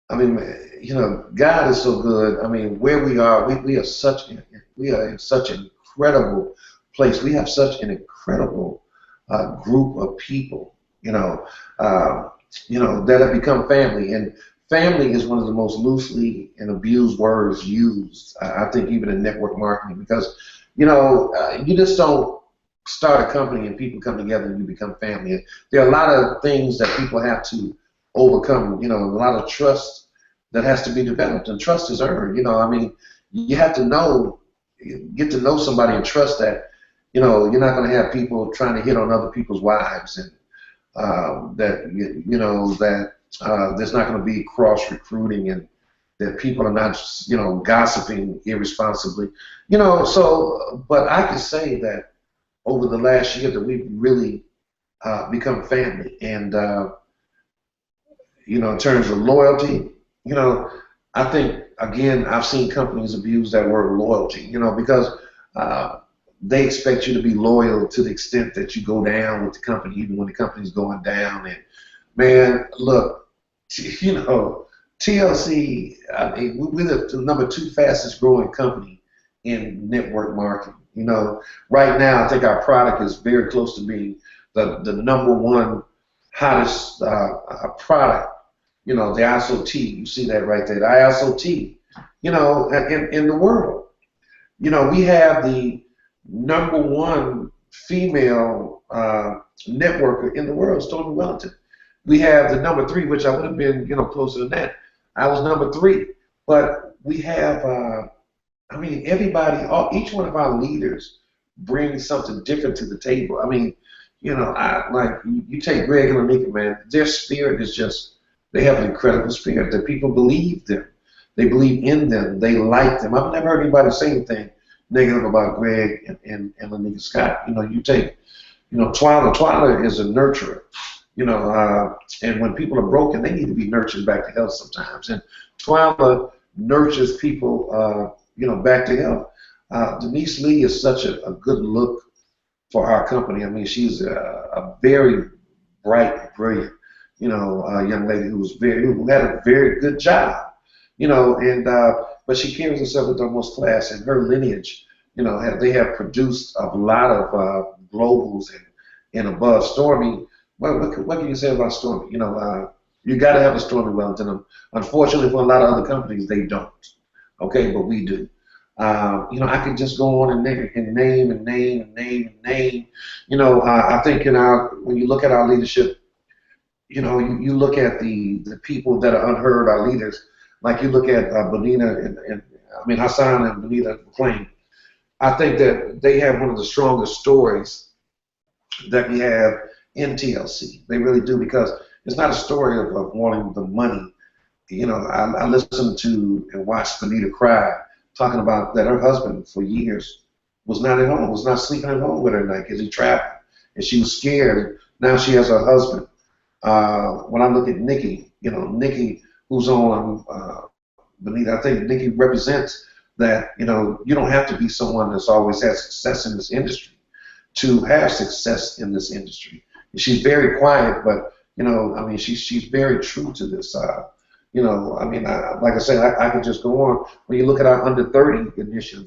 I mean, you know, God is so good. I mean, where we are in such an incredible place. We have such an incredible group of people, that have become family. And family is one of the most loosely and abused words used, I think, even in network marketing, because, you just don't start a company and people come together and you become family. There are a lot of things that people have to overcome, a lot of trust that has to be developed, and trust is earned. I mean, you have to get to know somebody and trust that, you're not going to have people trying to hit on other people's wives, and that there's not going to be cross recruiting, and that people are not, gossiping irresponsibly, So, but I can say that over the last year that we've really become family, and in terms of loyalty, I think again I've seen companies abuse that word loyalty, because they expect you to be loyal to the extent that you go down with the company, even when the company's going down. And man, look, TLC, I mean, we're the number 2 fastest growing company in network marketing. Right now, I think our product is very close to being the number 1 hottest product. The ISOT, you see that right there, the ISOT, in the world. We have the number 1 female networker in the world, Stormy Wellington. We have the number 3, which I would have been, closer than that. I was number 3. But we have, I mean, each one of our leaders brings something different to the table. I mean, like you take Greg and Anika, man, their spirit is just, they have an incredible spirit. The people believe them. They believe in them. They like them. I've never heard anybody say anything negative about Greg and Anika Scott. You take, Twyla. Twyla is a nurturer. And when people are broken, they need to be nurtured back to health sometimes. And Twyla nurtures people, back to health. Denise Lee is such a good look for our company. I mean, she's a very bright, brilliant, young lady who had a very good job, but she carries herself with the most class, and her lineage, they have produced a lot of globals and above. Stormy, what can you say about Stormy? You got to have a Stormy Wellington. Unfortunately, for a lot of other companies, they don't. Okay, but we do. I could just go on and name. I think when you look at our leadership, you look at the people that are unheard, our leaders, like you look at Hassan and Benita McLean. I think that they have one of the strongest stories that we have in TLC. They really do, because it's not a story of wanting the money. I listened to and watched Benita cry, talking about that her husband for years was not at home, was not sleeping at home with her at night because he traveled, and she was scared. Now she has her husband. When I look at Nikki, Nikki, who's on Benita, I think Nikki represents that, you don't have to be someone that's always had success in this industry to have success in this industry. And she's very quiet, but, she's very true to this. Like I said, I could just go on. When you look at our under 30 initiative,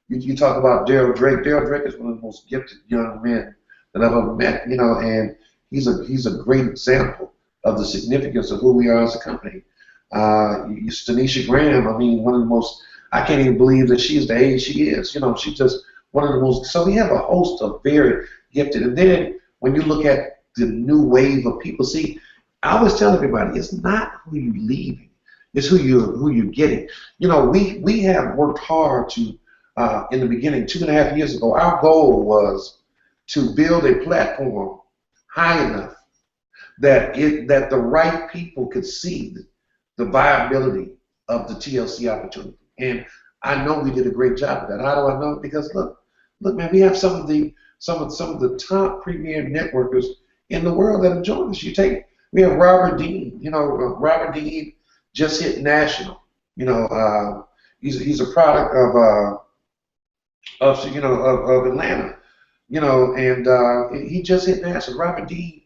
you talk about Daryl Drake. Daryl Drake is one of the most gifted young men that I've ever met, and he's a great example of the significance of who we are as a company. Tanisha Graham, I mean, one of the most, I can't even believe that she's the age she is. You know, she's just one of the most, so we have a host of very gifted. And then when you look at the new wave of people, see, I always tell everybody, it's not who you're leaving, it's who you're getting. You know, we have worked hard to, in the beginning, 2.5 years ago, our goal was to build a platform high enough that the right people could see the viability of the TLC opportunity. And I know we did a great job of that. How do I know? Because look, man, we have some of the top premier networkers in the world that have joined us. We have Robert Dean. You know, Robert Dean just hit national. You know, he's a product of Atlanta. You know, and he just hit national. Robert Dean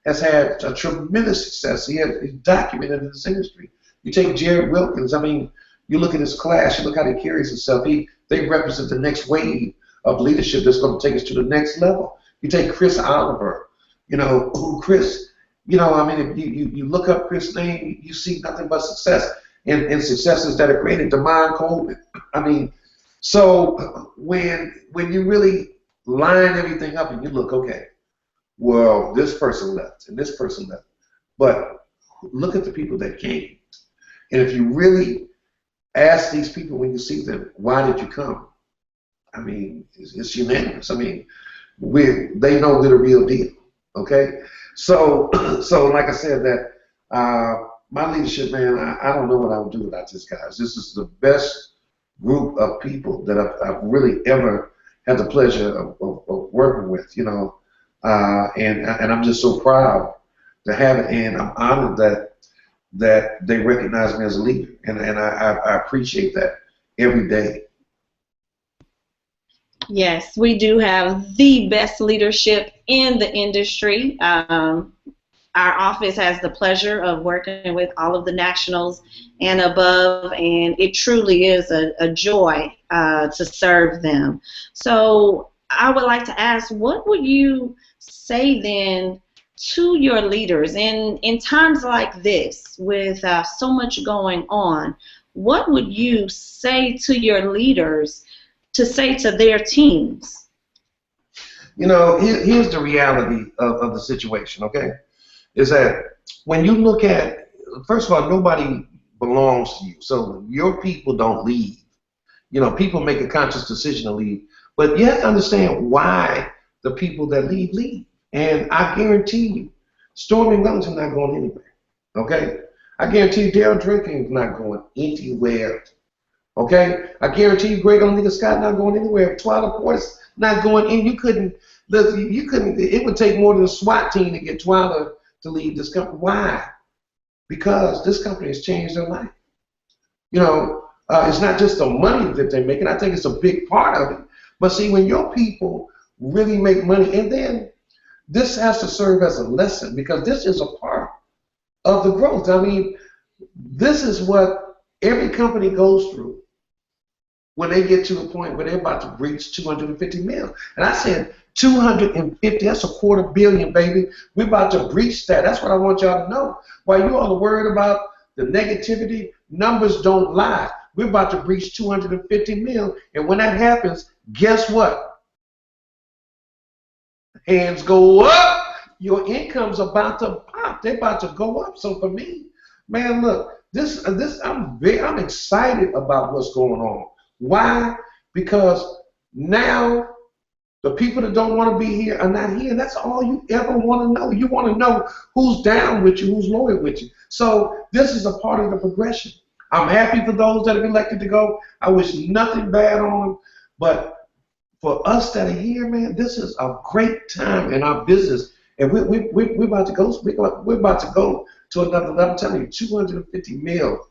has had a tremendous success. He's documented in this industry. You take Jared Wilkins. I mean, you look at his class. You look how he carries himself. They represent the next wave of leadership that's going to take us to the next level. You take Chris Oliver. You know, Chris. You know, I mean, if you look up Chris' name, you see nothing but success and successes that are created. DeMond Coleman. I mean, so when you really line everything up and you look, okay, well, this person left and this person left, but look at the people that came. And if you really ask these people when you see them, why did you come? I mean, it's unanimous. I mean, they know we're the real deal. Okay, so like I said, that my leadership, man, I don't know what I would do without this guys. This is the best group of people that I've really ever had the pleasure of working with. You know, and I'm just so proud to have it, and I'm honored that they recognize me as a leader, and I appreciate that every day. Yes, we do have the best leadership in the industry. Our office has the pleasure of working with all of the nationals and above, and it truly is a joy to serve them. So I would like to ask, what would you say then to your leaders in times like this with so much going on? What would you say to your leaders to say to their teams? You know, here's the reality of the situation, okay? Is that when you look at, first of all, nobody belongs to you. So your people don't leave. You know, people make a conscious decision to leave. But you have to understand why the people that leave. And I guarantee you, Stormy Wellington's not going anywhere, okay? I guarantee you, Daryl Drinking's not going anywhere. Okay, I guarantee you, Greg Onika Scott not going anywhere. Twyla Portis not going in. You couldn't. It would take more than a SWAT team to get Twyla to leave this company. Why? Because this company has changed their life. You know, it's not just the money that they're making. I think it's a big part of it. But see, when your people really make money, and then this has to serve as a lesson, because this is a part of the growth. I mean, this is what every company goes through when they get to a point where they're about to breach 250 mil. And I said 250, that's $250 million, baby. We're about to breach that. That's what I want y'all to know. While you all are worried about the negativity, numbers don't lie. We're about to breach 250 mil. And when that happens, guess what? Hands go up. Your income's about to pop. They're about to go up. So for me, man, look, I'm excited about what's going on. Why? Because now the people that don't want to be here are not here. That's all you ever want to know. You want to know who's down with you, who's loyal with you. So this is a part of the progression. I'm happy for those that have elected to go. I wish nothing bad on them. But for us that are here, man, this is a great time in our business. And we're about to go. We're about to go to another level. I'm telling you, 250 mil.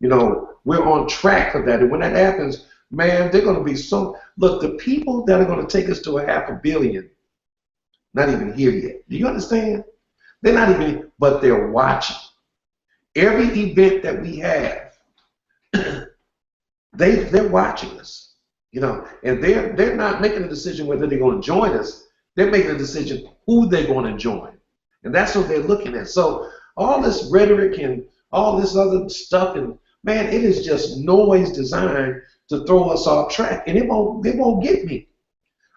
You know, we're on track for that. And when that happens, man, they're going to be so. Look, the people that are going to take us to $500 million, not even here yet. Do you understand? They're not even, but they're watching. Every event that we have, they're watching us. You know, and they're not making a decision whether they're going to join us. They're making a decision who they're going to join, and that's what they're looking at. So all this rhetoric and all this other stuff, and man, it is just noise designed to throw us off track, and it won't get me.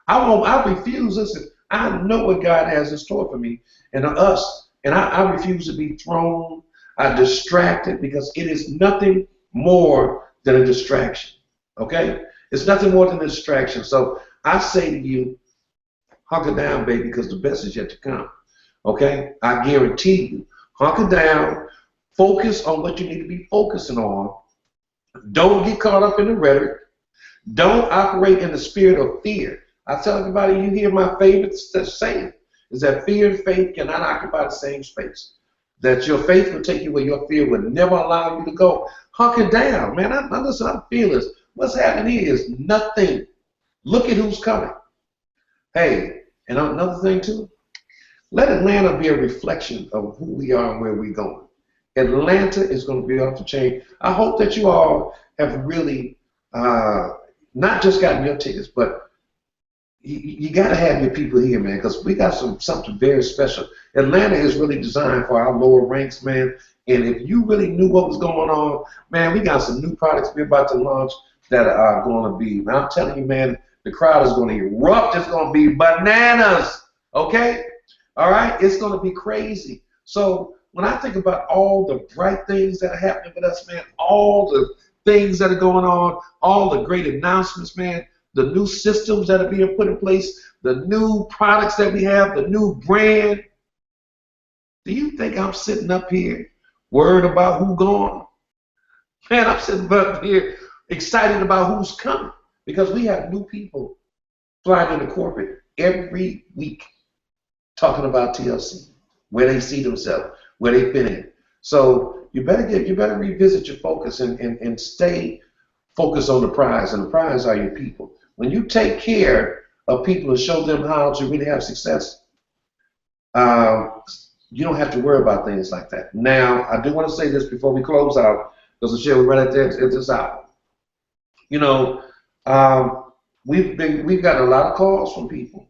I refuse. Listen, I know what God has in store for me and us, and I refuse to be thrown, distracted, because it is nothing more than a distraction. Okay, it's nothing more than a distraction. So I say to you, hunker down, baby, because the best is yet to come. Okay, I guarantee you, hunker down, focus on what you need to be focusing on. Don't get caught up in the rhetoric. Don't operate in the spirit of fear. I tell everybody, you hear my favorite saying, is that fear and faith cannot occupy the same space. That your faith will take you where your fear would never allow you to go. Hunker down, man. Listen, I'm fearless. What's happening here is nothing. Look at who's coming. Hey, and another thing too, let Atlanta be a reflection of who we are and where we're going. Atlanta is going to be off the chain. I hope that you all have really not just gotten your tickets, but you got to have your people here, man, because we got something very special. Atlanta is really designed for our lower ranks, man. And if you really knew what was going on, man, we got some new products we're about to launch that are going to be, I'm telling you, man, the crowd is going to erupt. It's going to be bananas, okay? All right? It's going to be crazy. So when I think about all the bright things that are happening with us, man, all the things that are going on, all the great announcements, man, the new systems that are being put in place, the new products that we have, the new brand, do you think I'm sitting up here worried about who's gone? Man, I'm sitting up here excited about who's coming, because we have new people flying into corporate every week talking about TLC, where they see themselves, where they fit in. So you better revisit your focus and stay focused on the prize, and the prize are your people. When you take care of people and show them how to really have success, you don't have to worry about things like that. Now, I do want to say this before we close out, because I'm sure we're right at this hour. You know, we've got a lot of calls from people,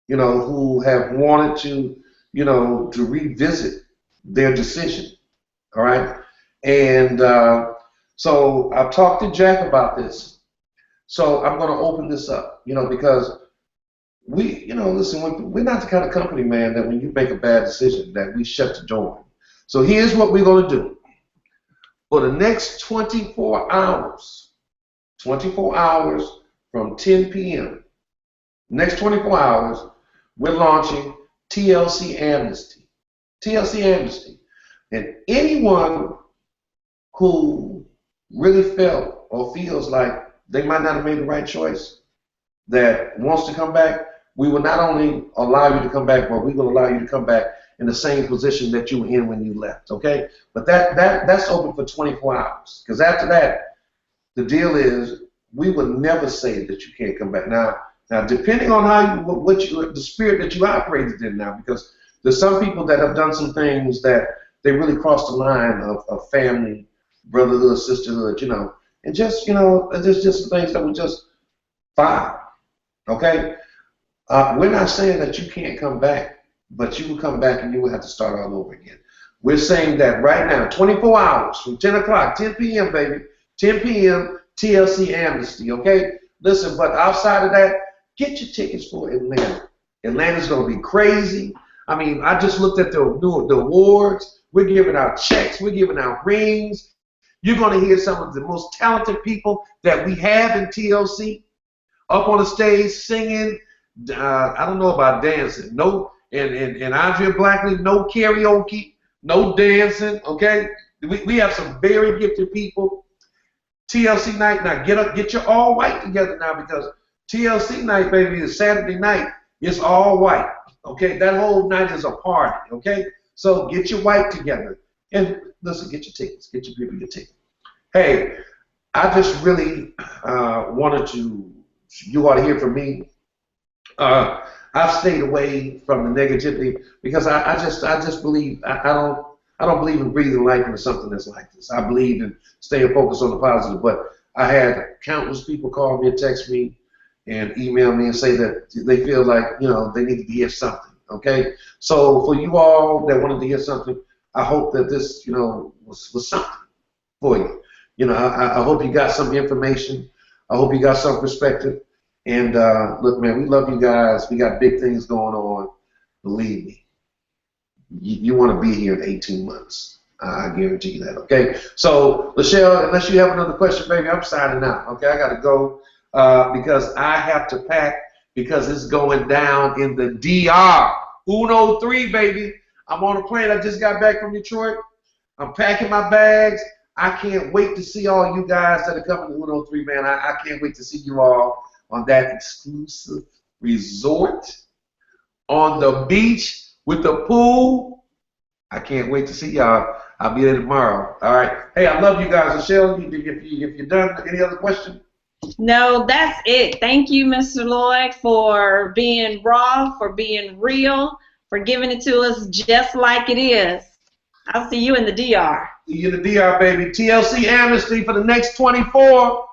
you know, who have wanted to, you know, to revisit their decision. All right, and so I've talked to Jack about this. So I'm going to open this up, you know, because we, you know, listen, we're not the kind of company, man, that when you make a bad decision that we shut the door. So here's what we're going to do. For the next 24 hours from 10 p.m., next 24 hours, we're launching TLC Amnesty. TLC Amnesty. And anyone who really felt or feels like they might not have made the right choice, that wants to come back, we will not only allow you to come back, but we will allow you to come back in the same position that you were in when you left, okay? But that's open for 24 hours, because after that, the deal is we will never say that you can't come back. Now depending on how the spirit that you operated in now, because there's some people that have done some things that they really crossed the line of family, brotherhood, sisterhood, you know, and just, you know, there's just things that were just fine, okay? We're not saying that you can't come back, but you will come back and you will have to start all over again. We're saying that right now, 24 hours from 10 o'clock, 10 p.m., baby, 10 p.m., TLC Amnesty, okay? Listen, but outside of that, get your tickets for Atlanta. Atlanta's going to be crazy. I mean, I just looked at the awards. We're giving out checks. We're giving out rings. You're going to hear some of the most talented people that we have in TLC up on the stage singing. I don't know about dancing. No, and Andrea Blackley, no karaoke, no dancing, okay? We have some very gifted people. TLC night, now get your all white together now, because TLC night, baby, is Saturday night. It's all white, okay? That whole night is a party, okay? So get your white together. And listen, get your tickets. Get your people your ticket. Hey, I just really wanted you all to hear from me. I've stayed away from the negativity because I just believe I don't believe in breathing life into something that's like this. I believe in staying focused on the positive. But I had countless people call me and text me and email me and say that they feel like, you know, they need to hear something. Okay, so for you all that wanted to hear something, I hope that this, was something for you. I hope you got some information. I hope you got some perspective. And look, man, we love you guys. We got big things going on. Believe me, you want to be here in 18 months. I guarantee you that, okay? So, Lachelle, unless you have another question, baby, I'm signing out, okay? I got to go because I have to pack because it's going down in the DR. 103, baby. I'm on a plane. I just got back from Detroit. I'm packing my bags. I can't wait to see all you guys that are coming to 103, man. I can't wait to see you all on that exclusive resort on the beach with the pool. I can't wait to see y'all. I'll be there tomorrow. All right. Hey, I love you guys. Michelle, if you're done, any other question? No, that's it. Thank you, Mr. Lloyd, for being raw, for being real, for giving it to us just like it is. I'll see you in the DR. See you in the DR, baby. TLC amnesty for the next 24.